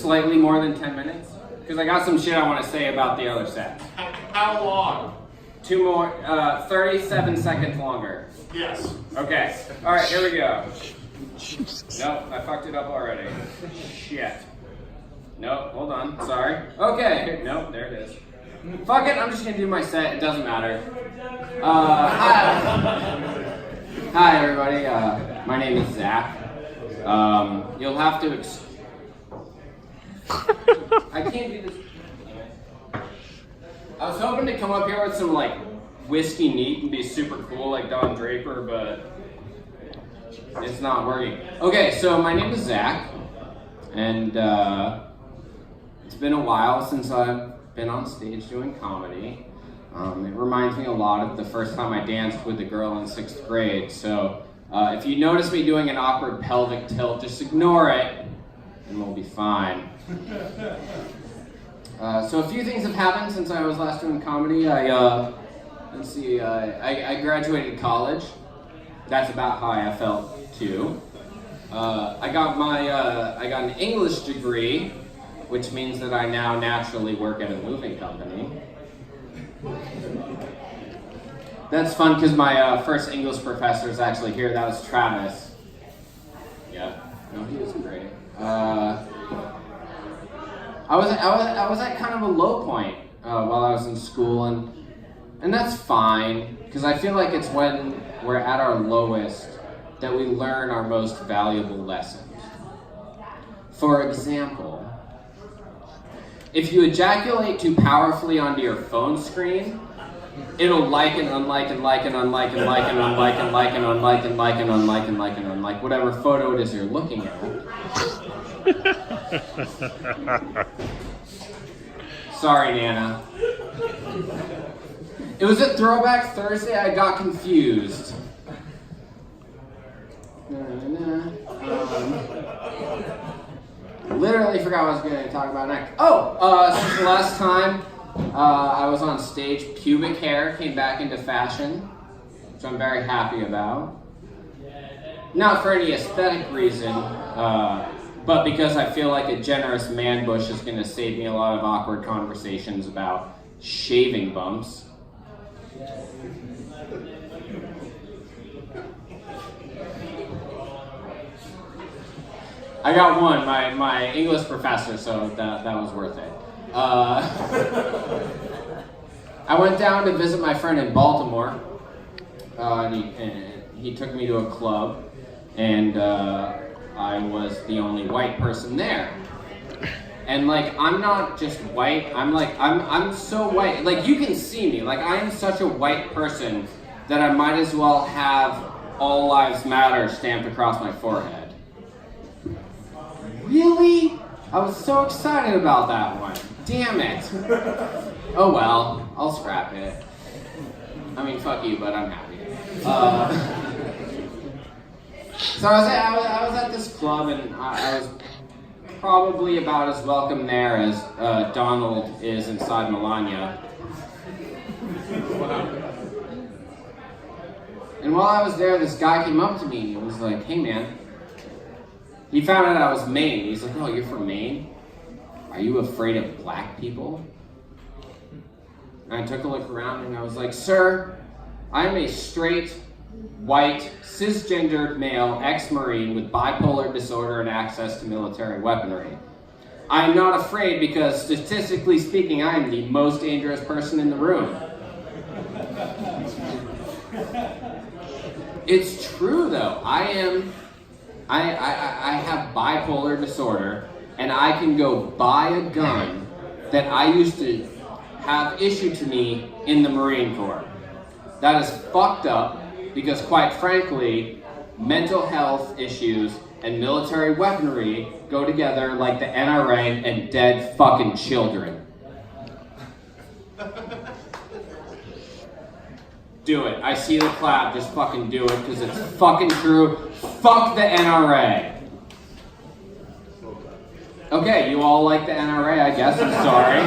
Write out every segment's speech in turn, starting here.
slightly more than 10 minutes? Because I got some shit I want to say about the other set. How long? 2 more, 37 seconds longer. Yes. Okay. Alright, here we go. Nope, I fucked it up already. Shit. Nope, hold on. Sorry. Okay. Nope, there it is. Fuck it, I'm just gonna do my set. It doesn't matter. Hi, everybody. My name is Zach. You'll have to. I can't do this. I was hoping to come up here with some like whiskey neat and be super cool like Don Draper, but it's not working. Okay, so my name is Zach, and it's been a while since I've been on stage doing comedy. It reminds me a lot of the first time I danced with a girl in 6th grade. So if you notice me doing an awkward pelvic tilt, just ignore it, and we'll be fine. So a few things have happened since I was last doing comedy. I graduated college. That's about how I felt too. I got an English degree, which means that I now naturally work at a moving company. That's fun because my first English professor is actually here. That was Travis. Yeah, no, he was great. I was at kind of a low point while I was in school, and that's fine because I feel like it's when we're at our lowest that we learn our most valuable lessons. For example, if you ejaculate too powerfully onto your phone screen, it'll like and unlike and like and unlike and like and unlike and like and unlike and like and unlike and like and unlike whatever photo it is you're looking at. Sorry, Nana. It was at Throwback Thursday. I got confused. Literally forgot what I was going to talk about next. Since the last time I was on stage, pubic hair came back into fashion, which I'm very happy about. Not for any aesthetic reason, but because I feel like a generous man bush is going to save me a lot of awkward conversations about shaving bumps. I got one, my English professor, so that was worth it. I went down to visit my friend in Baltimore, and he took me to a club, and I was the only white person there. And like, I'm not just white, I'm so white, like you can see me, like I am such a white person that I might as well have All Lives Matter stamped across my forehead. Really? I was so excited about that one. Damn it. Oh well, I'll scrap it. I mean, fuck you, but I'm happy. So I was at this club, and I was probably about as welcome there as Donald is inside Melania. And while I was there, this guy came up to me and he was like, "Hey man." He found out I was Maine. He's like, "Oh, you're from Maine? Are you afraid of black people?" And I took a look around and I was like, "Sir, I'm a straight, white, cisgendered male ex-Marine with bipolar disorder and access to military weaponry. I'm not afraid because, statistically speaking, I am the most dangerous person in the room." It's true, though. I have bipolar disorder, and I can go buy a gun that I used to have issued to me in the Marine Corps. That is fucked up because, quite frankly, mental health issues and military weaponry go together like the NRA and dead fucking children. Do it. I see the clap. Just fucking do it because it's fucking true. Fuck the NRA. Okay, you all like the NRA, I guess. I'm sorry.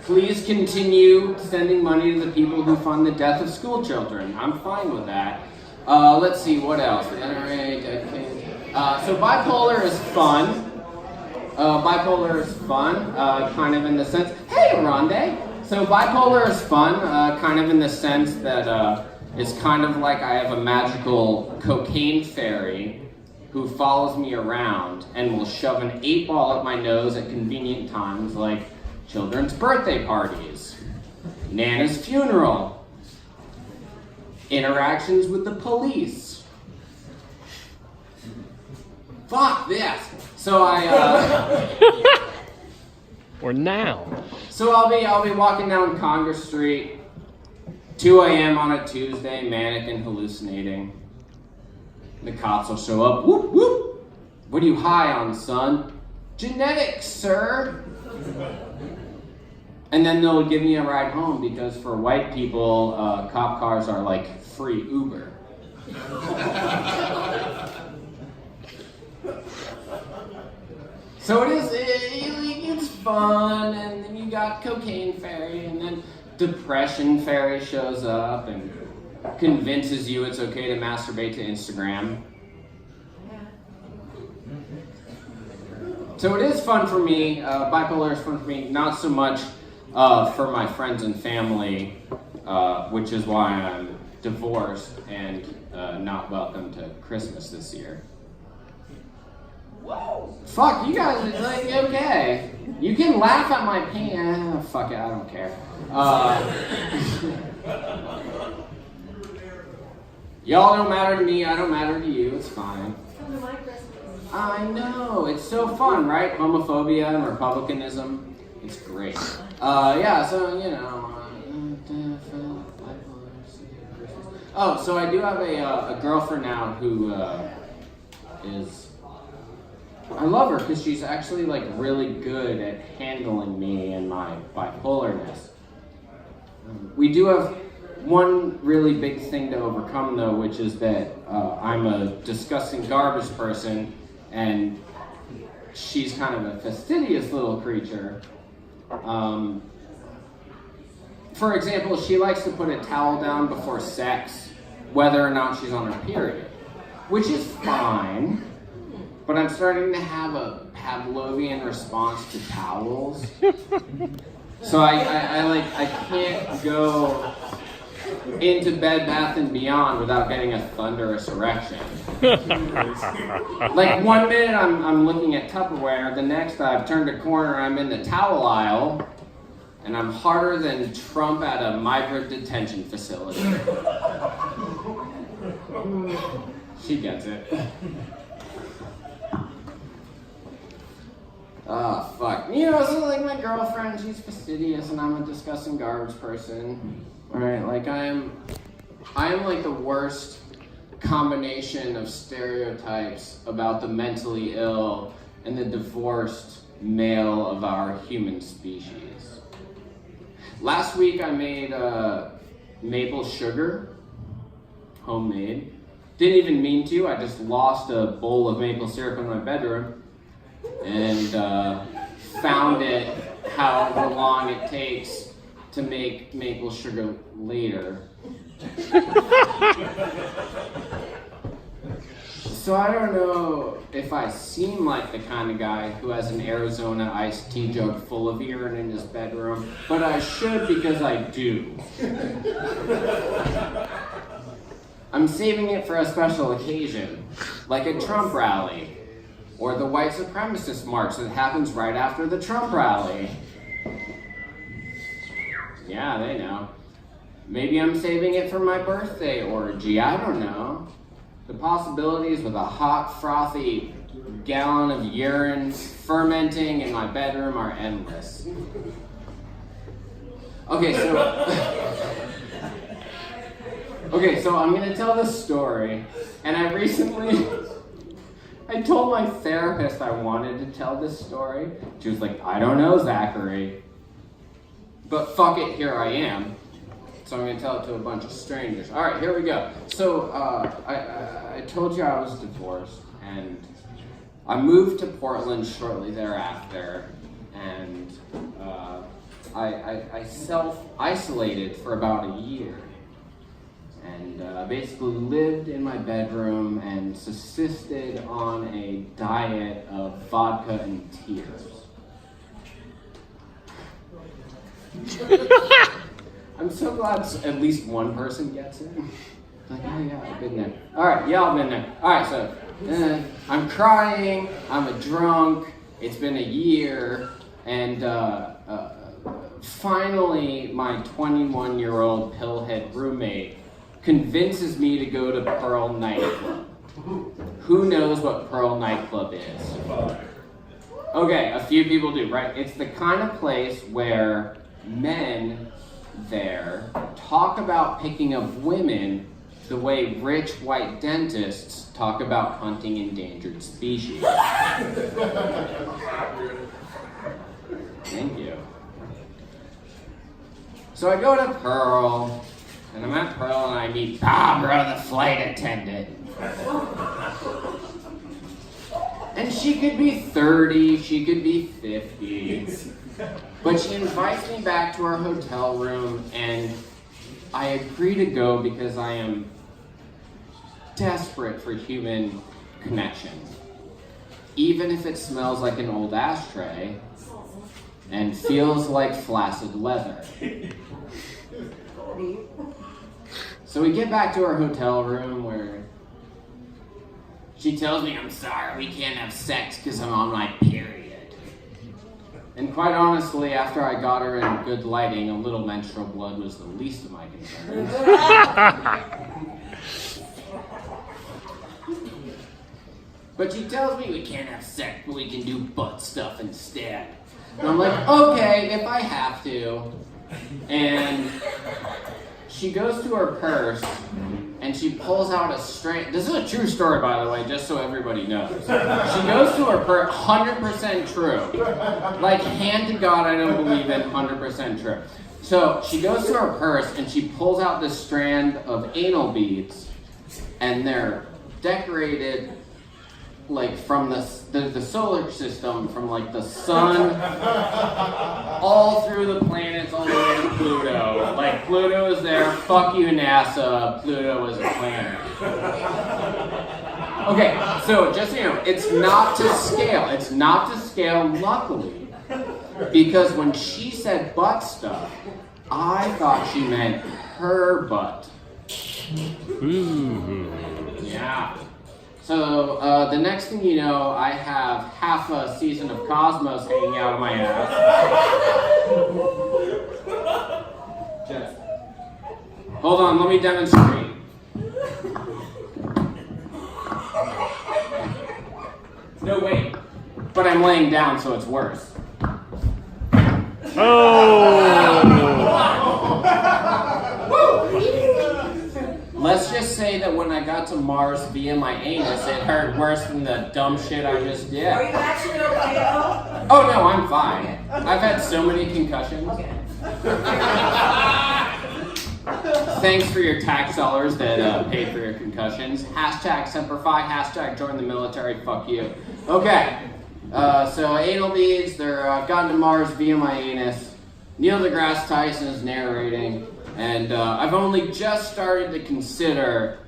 Please continue sending money to the people who fund the death of school children. I'm fine with that. Let's see, what else? The NRA, dead kids. So bipolar is fun. Bipolar is fun, kind of in the sense, hey, Rondé! So bipolar is fun, kind of in the sense that it's kind of like I have a magical cocaine fairy who follows me around and will shove an 8-ball up my nose at convenient times, like children's birthday parties, Nana's funeral, interactions with the police. Fuck this! So or now. So I'll be walking down Congress Street, 2 a.m. on a Tuesday, manic and hallucinating. The cops will show up. Whoop whoop! What are you high on, son? Genetics, sir. And then they'll give me a ride home because for white people, cop cars are like free Uber. So it's fun, and then you got cocaine fairy, and then depression fairy shows up and convinces you it's okay to masturbate to Instagram. So it is fun for me. Bipolar is fun for me, not so much for my friends and family, which is why I'm divorced and not welcome to Christmas this year. Whoa. Fuck, you guys are like, okay. You can laugh at my pain. Fuck it, I don't care. Y'all don't matter to me, I don't matter to you, it's fine. I know, it's so fun, right? Homophobia and republicanism, it's great. Yeah, so, you know. Oh, so I do have a girlfriend now who is... I love her because she's actually like really good at handling me and my bipolarness. We do have one really big thing to overcome though, which is that I'm a disgusting garbage person and she's kind of a fastidious little creature. For example, she likes to put a towel down before sex, whether or not she's on her period, which is fine. But I'm starting to have a Pavlovian response to towels. So I can't go into Bed Bath & Beyond without getting a thunderous erection. Like 1 minute I'm looking at Tupperware, the next I've turned a corner, I'm in the towel aisle, and I'm harder than Trump at a migrant detention facility. She gets it. Fuck. You know, so like my girlfriend, she's fastidious and I'm a disgusting garbage person. Right? Like I am like the worst combination of stereotypes about the mentally ill and the divorced male of our human species. Last week I made maple sugar, homemade. Didn't even mean to, I just lost a bowl of maple syrup in my bedroom. And found it however long it takes to make maple sugar later. So I don't know if I seem like the kind of guy who has an Arizona iced tea jug full of urine in his bedroom, but I should because I do. I'm saving it for a special occasion, like a Trump rally. Or the white supremacist march that happens right after the Trump rally. Yeah, they know. Maybe I'm saving it for my birthday orgy, I don't know. The possibilities with a hot, frothy gallon of urine fermenting in my bedroom are endless. Okay, so I'm gonna tell this story, and I told my therapist I wanted to tell this story. She was like, I don't know, Zachary. But fuck it, here I am. So I'm going to tell it to a bunch of strangers. All right, here we go. So I told you I was divorced, and I moved to Portland shortly thereafter, and I self-isolated for about a year. And and basically lived in my bedroom and subsisted on a diet of vodka and tears. I'm so glad at least one person gets it. Like, oh yeah, I've been there. Alright, y'all been there. Alright, so I'm crying, I'm a drunk, it's been a year, and finally my 21-year-old pillhead roommate convinces me to go to Pearl Nightclub. Who knows what Pearl Nightclub is? Okay, a few people do, right? It's the kind of place where men there talk about picking up women the way rich white dentists talk about hunting endangered species. Thank you. So I go to Pearl, and I'm at Pearl, and I meet Barbara, the flight attendant. And she could be 30, she could be 50. But she invites me back to our hotel room, and I agree to go because I am desperate for human connection. Even if it smells like an old ashtray and feels like flaccid leather. So we get back to our hotel room where she tells me, I'm sorry, we can't have sex because I'm on my period. And quite honestly, after I got her in good lighting, a little menstrual blood was the least of my concerns. But she tells me we can't have sex, but we can do butt stuff instead. And I'm like, okay, if I have to. And she goes to her purse, and she pulls out a strand. This is a true story, by the way, just so everybody knows. She goes to her purse, 100% true. Like, hand to God, I don't believe it, 100% true. So she goes to her purse, and she pulls out this strand of anal beads, and they're decorated like from the solar system, from like the sun all through the planets all the way to Pluto. Like Pluto is there, fuck you NASA, Pluto is a planet. Okay, so just so you know, it's not to scale. It's not to scale, luckily, because when she said butt stuff, I thought she meant her butt. Yeah. So the next thing you know, I have half a season of Cosmos hanging out of my ass. Just hold on, let me demonstrate. No, wait. But I'm laying down, so it's worse. Let's just say that when I got to Mars via my anus, it hurt worse than the dumb shit I just did. Are you actually okay though? Oh no, I'm fine. I've had so many concussions. Okay. Thanks for your tax dollars that pay for your concussions. Hashtag Semper Fi, hashtag join the military, fuck you. Okay, so anal beads, they're gotten to Mars via my anus. Neil deGrasse Tyson is narrating. And I've only just started to consider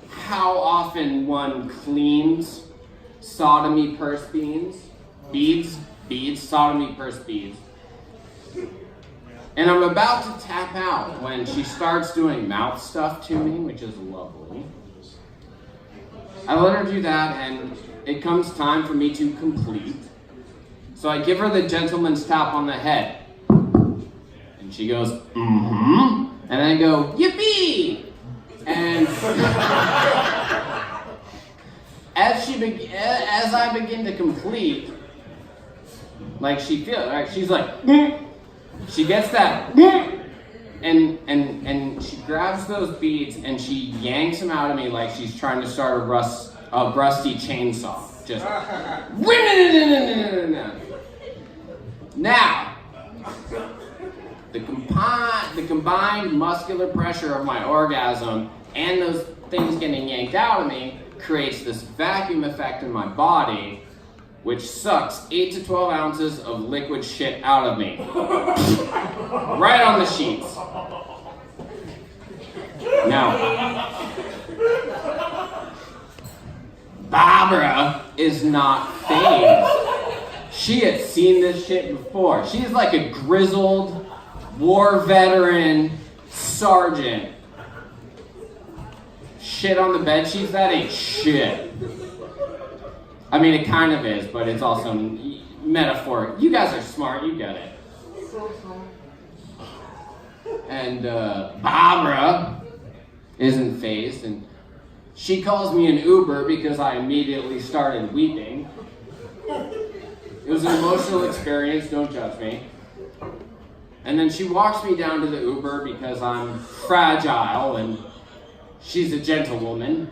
how often one cleans sodomy purse beads, sodomy purse beads. And I'm about to tap out when she starts doing mouth stuff to me, which is lovely. I let her do that, and it comes time for me to complete. So I give her the gentleman's tap on the head. She goes, mm-hmm. And I go, yippee! And as I begin to complete, like she feels, right? She's like, mm. She gets that, mm. and she grabs those beads and she yanks them out of me like she's trying to start a rusty chainsaw. Just, now. The combined muscular pressure of my orgasm and those things getting yanked out of me creates this vacuum effect in my body, which sucks 8 to 12 ounces of liquid shit out of me. Right on the sheets. No. Barbara is not phased. She had seen this shit before. She's like a grizzled war veteran sergeant. Shit on the bed sheets, that ain't shit. I mean, it kind of is, but it's also metaphor. You guys are smart, you get it. And Barbara isn't phased, and she calls me an Uber because I immediately started weeping. It was an emotional experience, don't judge me. And then she walks me down to the Uber because I'm fragile and she's a gentlewoman.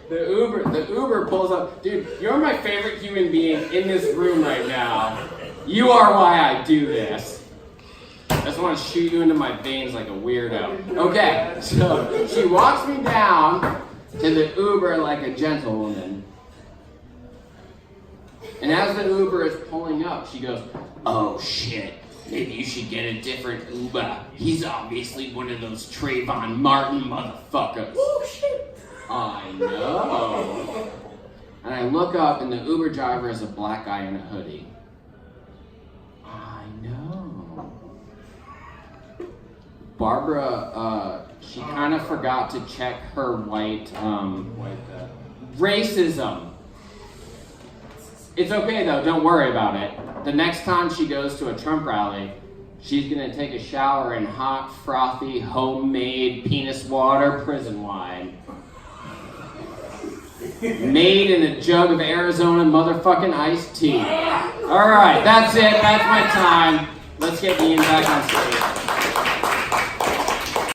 The Uber pulls up. Dude, you're my favorite human being in this room right now. You are why I do this. I just want to shoot you into my veins like a weirdo. Okay, so she walks me down to the Uber like a gentlewoman. And as the Uber is pulling up, she goes, "Oh shit, maybe you should get a different Uber. He's obviously one of those Trayvon Martin motherfuckers." Oh shit. I know. And I look up and the Uber driver is a black guy in a hoodie. I know. Barbara, she kind of forgot to check her white racism. It's okay though, don't worry about it. The next time she goes to a Trump rally, she's gonna take a shower in hot, frothy, homemade penis water prison wine. Made in a jug of Arizona motherfucking iced tea. Alright, that's it, that's my time. Let's get Ian back on stage.